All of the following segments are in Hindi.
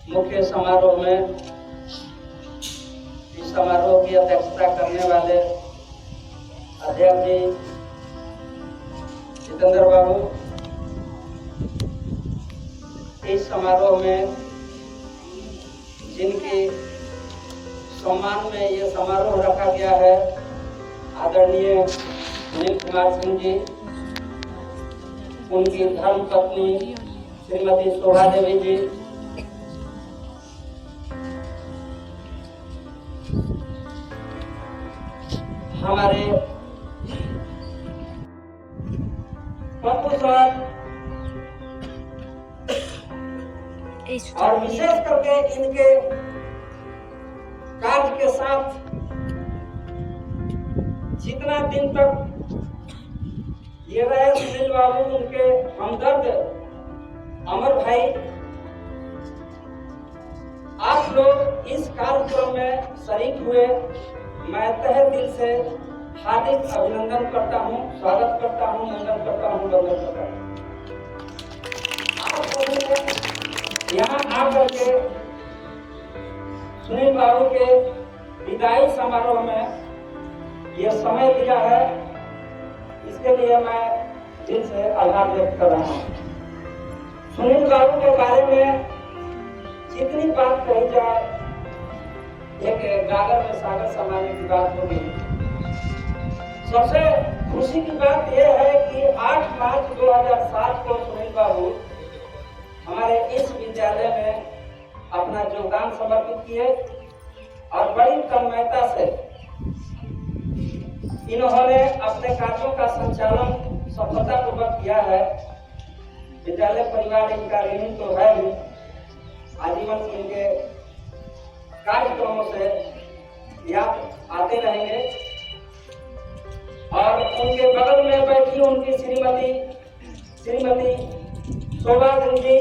मुख्य समारोह में इस समारोह की अध्यक्षता करने वाले अध्यक्ष जी जितेंद्र बाबू, इस समारोह में जिनके सम्मान में ये समारोह रखा गया है, आदरणीय सुनील कुमार सिंह जी, उनकी धर्म पत्नी श्रीमती शोभा देवी जी, हमारे पप्पू सर और विशेष करके इनके कार्य के साथ जितना दिन तक ये रहे सुनील बाबू, उनके हमदर्द अमर भाई, आप लोग इस कार्यक्रम में शरीक हुए, मैं तहे दिल से हार्दिक अभिनंदन करता हूं, स्वागत करता हूं, वंदन करता हूं, वंदन करता हूं। आप लोगों ने यहाँ आकर के सुनील बाबू के विदाई समारोह में ये समय दिया है, इसके लिए मैं दिल से आभार व्यक्त कर रहा हूँ। सुनील बाबू के बारे में जितनी बात कही जाए, एक गागर में सागर समाने की बात होगी। सबसे खुशी की बात यह है कि 8 मार्च 2007 को सुनील बाबू हमारे इस विद्यालय में अपना योगदान समर्पित किए और बड़ी तन्मयता से इन्होंने अपने कार्यों का संचालन सफलतापूर्वक किया है। विद्यालय परिवार इनका ऋणी तो है ही, आजीवन इनके कार्यक्रमों से याद आते रहेंगे। और उनके बगल में बैठी उनकी श्रीमती शोभा सिंह जी,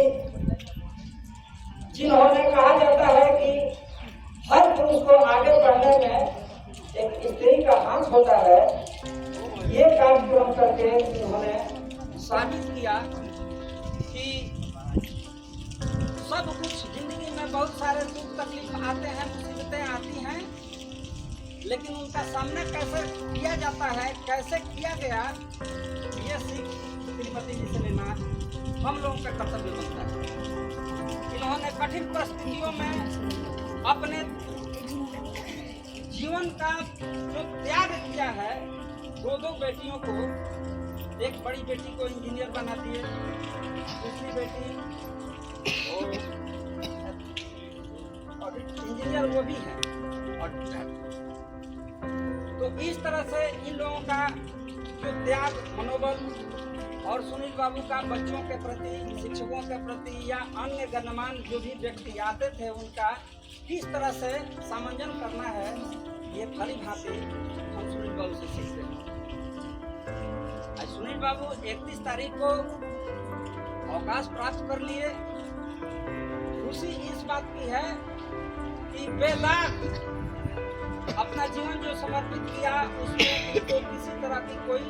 जिन्होंने कहा जाता है कि हर पुरुष को आगे बढ़ने में एक स्त्री का हाथ होता है, ये कार्यक्रम करके उन्होंने साबित किया कि सब कुछ जिंदगी में बहुत सारे दुख तकलीफ आते हैं, मुसीबतें आती हैं, लेकिन उनका सामना कैसे किया जाता है, कैसे किया गया, ये सीख श्रीमती जी से लेना हम लोगों का कर्तव्य बनता है। इन्होंने कठिन परिस्थितियों में अपने जीवन का जो त्याग किया है, 2 बेटियों को, एक बड़ी बेटी को इंजीनियर बना दिए, दूसरी बेटी और इंजीनियर वो भी है। और तो इस तरह से इन लोगों का जो त्याग, मनोबल और सुनील बाबू का बच्चों के प्रति, शिक्षकों के प्रति या अन्य गणमान्य जो भी व्यक्ति आते थे, उनका किस तरह से सामंजन करना है, ये भली भांति हम सुनील बाबू से सीखते हैं। आज सुनील बाबू 31 तारीख को अवकाश प्राप्त कर लिए। खुशी इस बात की है कि बेलाख अपना जीवन जो समर्पित किया, उसमें उनको किसी तरह की कोई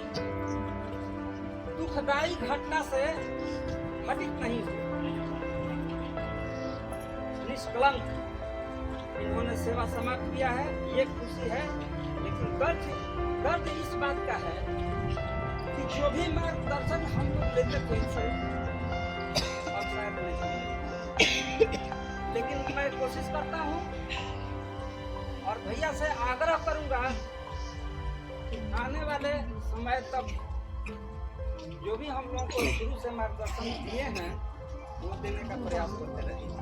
दुखदायी घटना से घटित नहीं हुई। निष्कलंक इन्होंने सेवा समाप्त किया है, ये खुशी है। लेकिन दर्द इस बात का है कि जो भी मार्गदर्शन हम लोग लेते थे इनसे, अब शायद नहीं, लेकिन मैं कोशिश करता हूँ और भैया से आग्रह करूंगा कि आने वाले समय तक जो भी हम लोगों को शुरू से मार्गदर्शन दिए हैं, वो देने का प्रयास करते रहेंगे।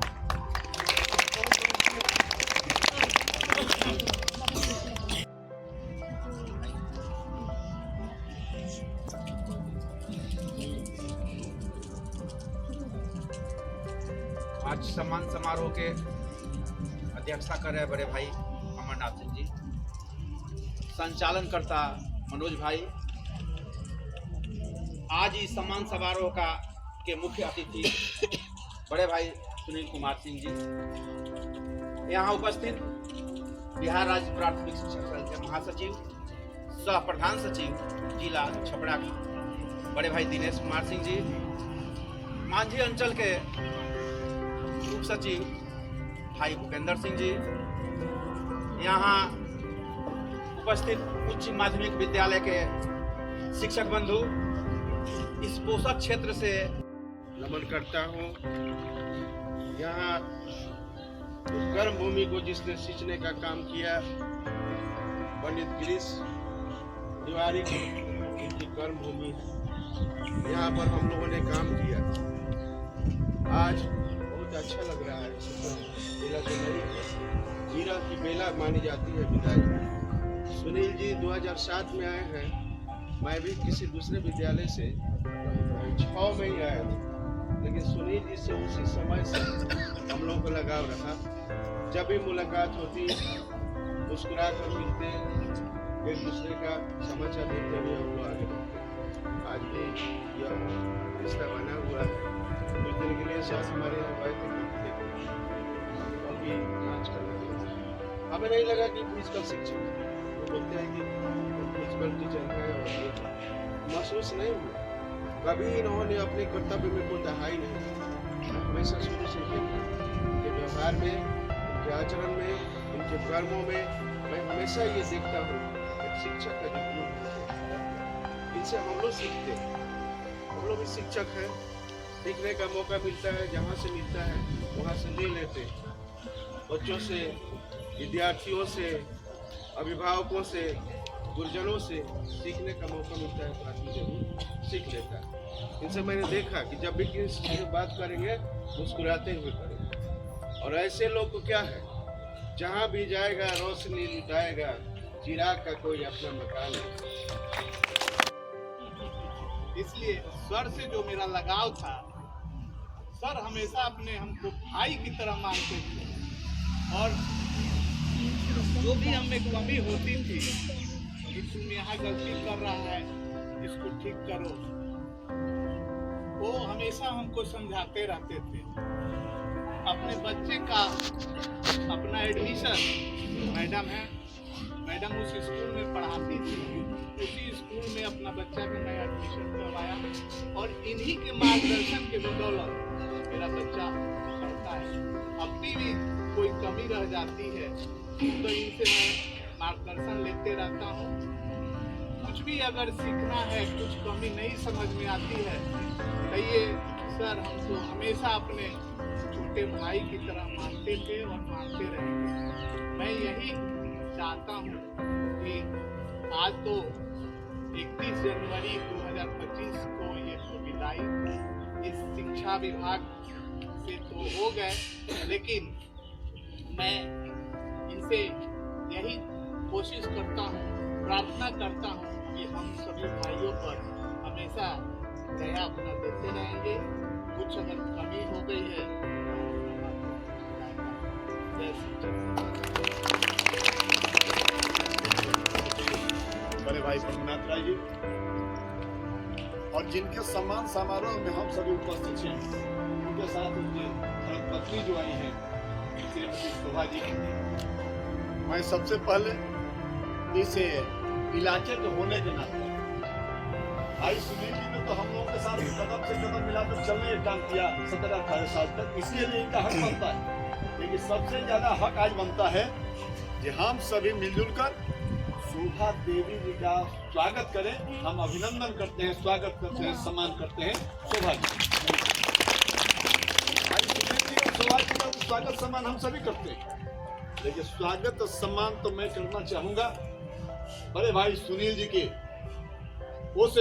आज सम्मान समारोह के अध्यक्षता कर रहे बड़े भाई अमरनाथ सिंह जी, संचालनकर्ता मनोज भाई, आज इस सम्मान समारोह का के मुख्य अतिथि बड़े भाई सुनील कुमार सिंह जी, यहाँ उपस्थित बिहार राज्य प्राथमिक शिक्षक संघ के महासचिव सह प्रधान सचिव जिला छपरा बड़े भाई दिनेश कुमार सिंह जी, मांझी अंचल के उप सचिव भाई भूपेंद्र सिंह जी, यहाँ उपस्थित उच्च माध्यमिक विद्यालय के शिक्षक बंधु, इस पोषक क्षेत्र से नमन करता हूँ। यहाँ कर्म भूमि को जिसने सींचने का काम किया, पंडित गिरीश तिवारी की इनकी कर्म भूमि है। यहाँ पर हम लोगों ने काम किया। आज बहुत अच्छा लग रहा है। बेला तो नहीं है, जीरा की बेला मानी जाती है विदाई। सुनील जी 2007 में आए हैं। मैं भी किसी दूसरे विद्यालय से 6 में ही आया था, लेकिन सुनील जी से उसी समय से हम लोगों को लगाव रहा। जब भी मुलाकात होती, मुस्कुरा कर मिलते, एक दूसरे का समाचार देते हुए हम लोग आगे बढ़ते। आज भी यह रिश्ता बना हुआ है। कुछ दिन के लिए साथ हमारे यहाँ आए थे, अभी नाच करने के। हमें नहीं लगा कि फिजिकल शिक्षक, वो बोलते हैं कि फिजिकल टीचर है, और ये महसूस नहीं हुआ। कभी इन्होंने अपने कर्तव्य में कोई दहाई नहीं दी। हमेशा शुरू से इनके व्यवहार में, इनके आचरण में, इनके कर्मों में मैं हमेशा ये देखता हूँ एक शिक्षक का जो गुण है। इनसे हम लोग सीखते हैं। हम लोग भी शिक्षक हैं। सीखने का मौका मिलता है, जहाँ से मिलता है वहाँ से ले लेते हैं। बच्चों से, विद्यार्थियों से, अभिभावकों से, गुरुजनों से सीखने का मौका मिलता है तो आदमी जरूर सीख लेता है। इनसे मैंने देखा कि जब भी किसी से बात करेंगे मुस्कुराते हुए करेंगे। और ऐसे लोग को क्या है, जहाँ भी जाएगा रोशनी लुटाएगा, चिराग का कोई अपना मकान नहीं। इसलिए सर से जो मेरा लगाव था, सर हमेशा अपने हमको भाई की तरह मानते थे, और जो भी हमें कमी होती थी कि तुम यहाँ गलती कर रहा है, इसको ठीक करो, वो हमेशा हमको समझाते रहते थे। अपने बच्चे का अपना एडमिशन, मैडम है, मैडम उस स्कूल में पढ़ाती थी, उसी स्कूल में अपना बच्चा का मैं एडमिशन करवाया, और इन्हीं के मार्गदर्शन के बदौलत मेरा बच्चा पढ़ता है। अपनी भी कोई कमी रह जाती है तो इनसे मैं मार्गदर्शन लेते रहता हूँ। कुछ भी अगर सीखना है, कुछ कमी नहीं समझ में आती है, कहिए सर, हमको हमेशा अपने छोटे भाई की तरह मानते थे और मानते रहेंगे। मैं यही चाहता हूँ कि आज तो 31 जनवरी 2025 को ये तो विदाई इस शिक्षा विभाग से तो हो गए, लेकिन मैं इनसे यही कोशिश करता हूँ, प्रार्थना करता हूँ कि हम सभी भाइयों पर हमेशा दया अपना देते रहेंगे। कुछ अगर कमी हो गई है बड़े भाई पद्मनाथ राय जी, और जिनके सम्मान समारोह में हम सभी उपस्थित हैं, उनके साथ उनकी धर्मपत्नी जो आई है श्रीमती शोभा जी। मैं सबसे पहले इस इलाके के होने के नाते भाई सुनील जी ने तो हम लोगों के साथ कदम से कदम मिलाकर चलने का काम किया 17-18 साल तक, इसलिए इनका हक बनता है। लेकिन सबसे ज्यादा हक आज बनता है कि हम सभी मिलजुल कर शोभा देवी जी का स्वागत करें। हम अभिनंदन करते हैं, स्वागत करते हैं, सम्मान करते हैं शोभा जी। शोभा जी का स्वागत सम्मान हम सभी करते हैं, लेकिन स्वागत और सम्मान तो मैं करना चाहूंगा बड़े भाई सुनील जी के उस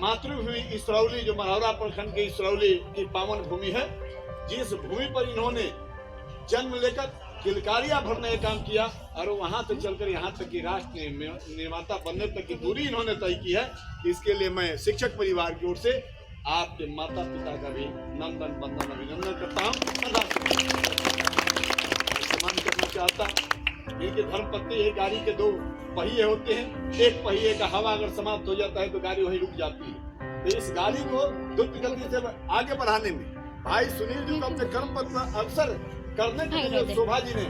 मातृभूमि इसरौली, जो मरौरा प्रखंड के इसरौली की पावन भूमि है, जिस भूमि पर इन्होंने जन्म लेकर किलकारियां भरने का काम किया, और वहां से चलकर यहाँ तक की राष्ट्र निर्माता बनने तक की दूरी इन्होंने तय की है। इसके लिए मैं शिक्षक परिवार की ओर से आपके माता पिता का भी नंदन बंदन अभिनंदन करता हूँ, सम्मान करना चाहता। इनके धर्मपत्नी है, गाड़ी के 2 पहिए होते हैं, एक पहिए का हवा अगर समाप्त हो जाता है तो गाड़ी वहीं रुक जाती है। तो इस गाड़ी को द्रुत गति से आगे बढ़ाने में भाई सुनील जी को अपने कर्म पर अवसर करने के लिए शोभा जी ने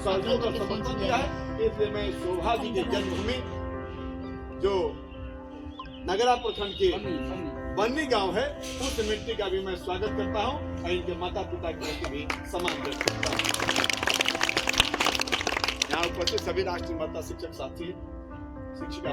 सहयोग और समर्थन दिया है। इसलिए मैं शोभा जी की जन्मभूमि जो नगरा प्रखंड के बन्नी गांव है, उस मिट्टी का भी मैं स्वागत करता हूं और इनके माता पिता के प्रति भी सम्मान व्यक्त करता हूं। यहाँ उपस्थित सभी राष्ट्रीय माता शिक्षक साथी शिक्षिका